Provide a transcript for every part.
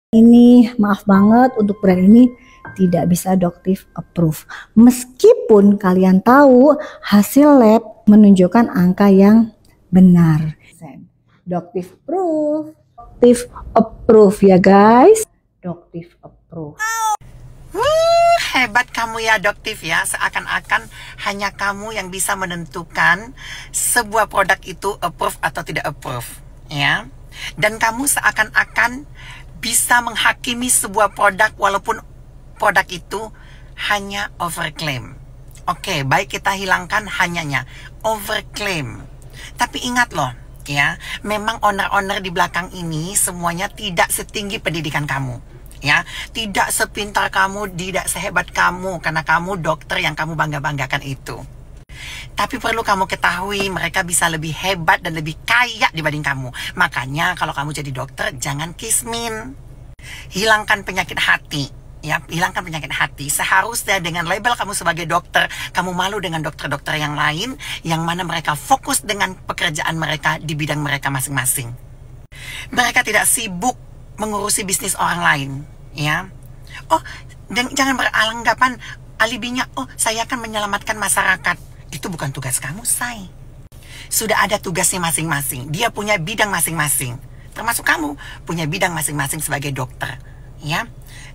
Ini maaf banget untuk brand ini tidak bisa Doctive approve. Meskipun kalian tahu hasil lab menunjukkan angka yang benar. Doctive approve. Doctive approve ya guys. Doctive approve. Hebat kamu ya Doctive ya, seakan-akan hanya kamu yang bisa menentukan sebuah produk itu approve atau tidak approve ya. Dan kamu seakan-akan bisa menghakimi sebuah produk walaupun produk itu hanya overclaim. Oke, baik, kita hilangkan hanyanya overclaim. Tapi ingat loh ya, memang owner-owner di belakang ini semuanya tidak setinggi pendidikan kamu. Ya, tidak sepintar kamu, tidak sehebat kamu, karena kamu dokter yang kamu bangga-banggakan itu. Tapi perlu kamu ketahui, mereka bisa lebih hebat dan lebih kaya dibanding kamu. Makanya kalau kamu jadi dokter, jangan kismin. Hilangkan penyakit hati. Ya, hilangkan penyakit hati. Seharusnya dengan label kamu sebagai dokter, kamu malu dengan dokter-dokter yang lain, yang mana mereka fokus dengan pekerjaan mereka di bidang mereka masing-masing. Mereka tidak sibuk mengurusi bisnis orang lain, ya. Oh, dan jangan beranggapan alibinya, oh saya akan menyelamatkan masyarakat. Itu bukan tugas kamu, say. Sudah ada tugasnya masing-masing. Dia punya bidang masing-masing. Termasuk kamu punya bidang masing-masing sebagai dokter, ya.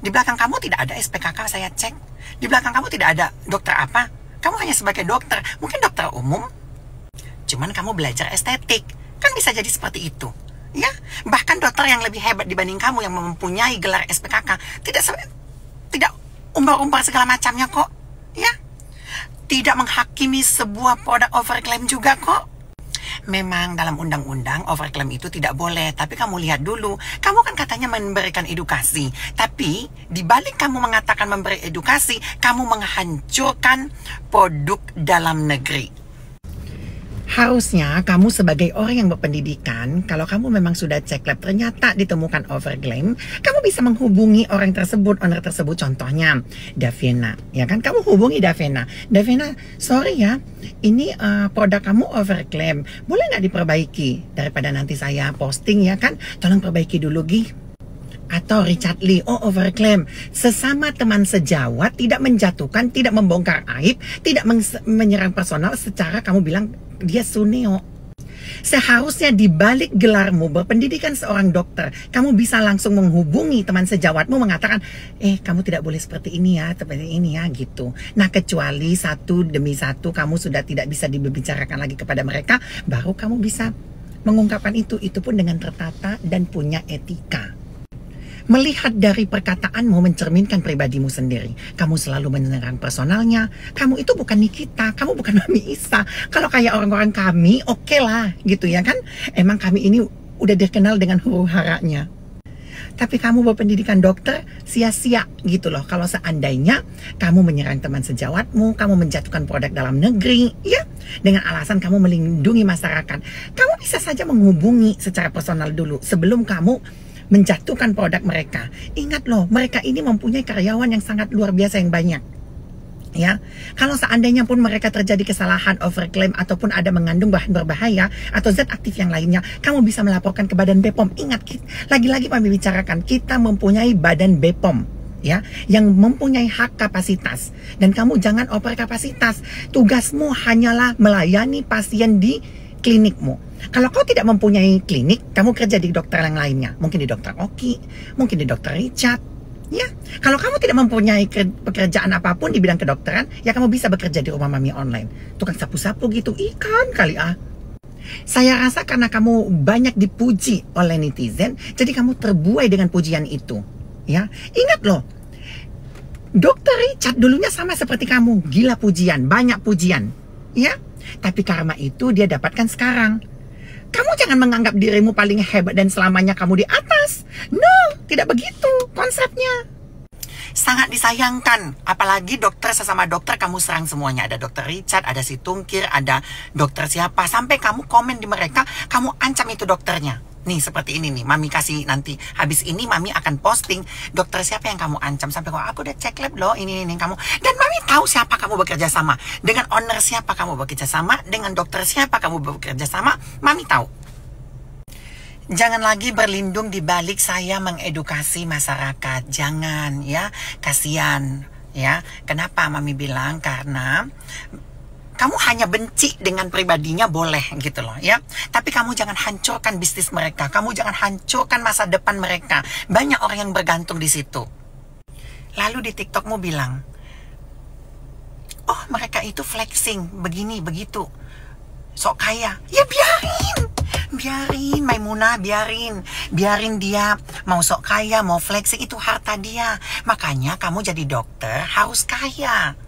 Di belakang kamu tidak ada SPKK, saya cek. Di belakang kamu tidak ada dokter apa. Kamu hanya sebagai dokter, mungkin dokter umum. Cuman kamu belajar estetik, kan bisa jadi seperti itu. Ya, bahkan dokter yang lebih hebat dibanding kamu yang mempunyai gelar SPKK tidak umbar-umbar segala macamnya kok, ya. Tidak menghakimi sebuah produk overclaim juga kok. Memang dalam undang-undang overclaim itu tidak boleh, tapi kamu lihat dulu, kamu kan katanya memberikan edukasi, tapi dibalik kamu mengatakan memberi edukasi, kamu menghancurkan produk dalam negeri. Harusnya kamu sebagai orang yang berpendidikan, kalau kamu memang sudah cek lab ternyata ditemukan overclaim, kamu bisa menghubungi orang tersebut, owner tersebut, contohnya Davena, ya kan? Kamu hubungi Davena, sorry ya, ini produk kamu overclaim, boleh nggak diperbaiki? Daripada nanti saya posting ya kan, tolong perbaiki dulu Gi. Atau Richard Lee, oh overclaim. Sesama teman sejawat, tidak menjatuhkan, tidak membongkar aib, tidak menyerang personal secara kamu bilang dia suneo. Seharusnya di balik gelarmu berpendidikan seorang dokter, kamu bisa langsung menghubungi teman sejawatmu mengatakan, kamu tidak boleh seperti ini ya, seperti ini ya, gitu. Nah, kecuali satu demi satu kamu sudah tidak bisa dibicarakan lagi kepada mereka, baru kamu bisa mengungkapkan itu pun dengan tertata dan punya etika. Melihat dari perkataanmu mencerminkan pribadimu sendiri. Kamu selalu menyerang personalnya. Kamu itu bukan Nikita, kamu bukan Mami Isa. Kalau kayak orang-orang kami, oke lah, gitu ya kan. Emang kami ini udah dikenal dengan huru-haranya. Tapi kamu berpendidikan dokter, sia-sia gitu loh. Kalau seandainya kamu menyerang teman sejawatmu, kamu menjatuhkan produk dalam negeri, ya, dengan alasan kamu melindungi masyarakat. Kamu bisa saja menghubungi secara personal dulu sebelum kamu menjatuhkan produk mereka. Ingat loh, mereka ini mempunyai karyawan yang sangat luar biasa yang banyak. Ya, kalau seandainya pun mereka terjadi kesalahan overclaim ataupun ada mengandung bahan berbahaya atau zat aktif yang lainnya, kamu bisa melaporkan ke Badan BPOM. Ingat, lagi-lagi kami bicarakan, kita mempunyai Badan BPOM, ya, yang mempunyai hak kapasitas, dan kamu jangan over kapasitas. Tugasmu hanyalah melayani pasien di klinikmu. Kalau kau tidak mempunyai klinik, kamu kerja di dokter yang lainnya. Mungkin di dokter Oki, mungkin di dokter Richard. Ya, kalau kamu tidak mempunyai pekerjaan apapun di bidang kedokteran, ya kamu bisa bekerja di rumah mami online. Tukang sapu-sapu gitu, ikan kali ah. Saya rasa karena kamu banyak dipuji oleh netizen, jadi kamu terbuai dengan pujian itu. Ya, ingat loh, dokter Richard dulunya sama seperti kamu, gila pujian, banyak pujian. Ya, tapi karma itu dia dapatkan sekarang. Kamu jangan menganggap dirimu paling hebat dan selamanya kamu di atas. No, tidak begitu konsepnya. Sangat disayangkan, apalagi dokter sesama dokter kamu serang semuanya. Ada dokter Richard, ada si Tungkir, ada dokter siapa. Sampai kamu komen di mereka, kamu ancam itu dokternya. Nih seperti ini nih, Mami kasih nanti. Habis ini Mami akan posting dokter siapa yang kamu ancam. Sampai kok aku udah cek lab loh, ini kamu. Dan Mami tahu siapa kamu bekerja sama. Dengan owner siapa kamu bekerja sama. Dengan dokter siapa kamu bekerja sama. Mami tahu. Jangan lagi berlindung di balik saya mengedukasi masyarakat. Jangan ya, kasihan ya. Kenapa Mami bilang? Karena kamu hanya benci dengan pribadinya boleh gitu loh ya. Tapi kamu jangan hancurkan bisnis mereka. Kamu jangan hancurkan masa depan mereka. Banyak orang yang bergantung di situ. Lalu di TikTokmu bilang, oh mereka itu flexing, begini, begitu. Sok kaya. Ya biarin Maimunah, biarin dia mau sok kaya, mau flexing, itu harta dia. Makanya kamu jadi dokter harus kaya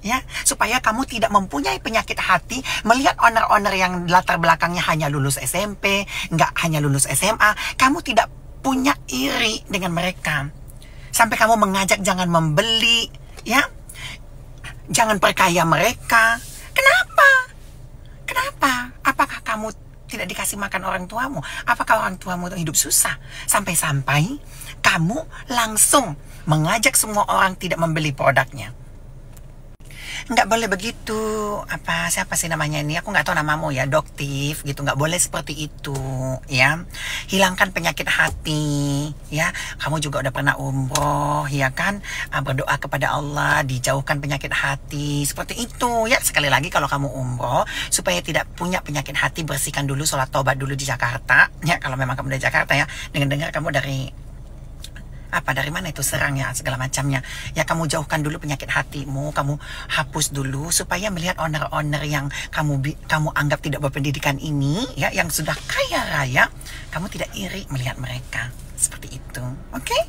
ya, supaya kamu tidak mempunyai penyakit hati melihat owner-owner yang latar belakangnya hanya lulus SMP, nggak hanya lulus SMA. Kamu tidak punya iri dengan mereka sampai kamu mengajak jangan membeli ya, jangan perkaya mereka. Kenapa? Apakah kamu tidak dikasih makan orang tuamu? Apakah orang tuamu hidup susah? Sampai-sampai kamu langsung mengajak semua orang tidak membeli produknya. Nggak boleh begitu. Siapa sih namanya ini? Aku nggak tahu namamu ya, Doktif gitu. Nggak boleh seperti itu ya. Hilangkan penyakit hati ya. Kamu juga udah pernah umroh ya kan? Berdoa kepada Allah dijauhkan penyakit hati seperti itu ya. Sekali lagi, kalau kamu umroh supaya tidak punya penyakit hati, bersihkan dulu, sholat tobat dulu di Jakarta ya. Kalau memang kamu dari Jakarta ya. Dengar kamu dari dari mana itu, Serang ya, segala macamnya ya. Kamu jauhkan dulu penyakit hatimu, kamu hapus dulu supaya melihat owner-owner yang kamu anggap tidak berpendidikan ini ya, yang sudah kaya raya, kamu tidak iri melihat mereka seperti itu. Oke?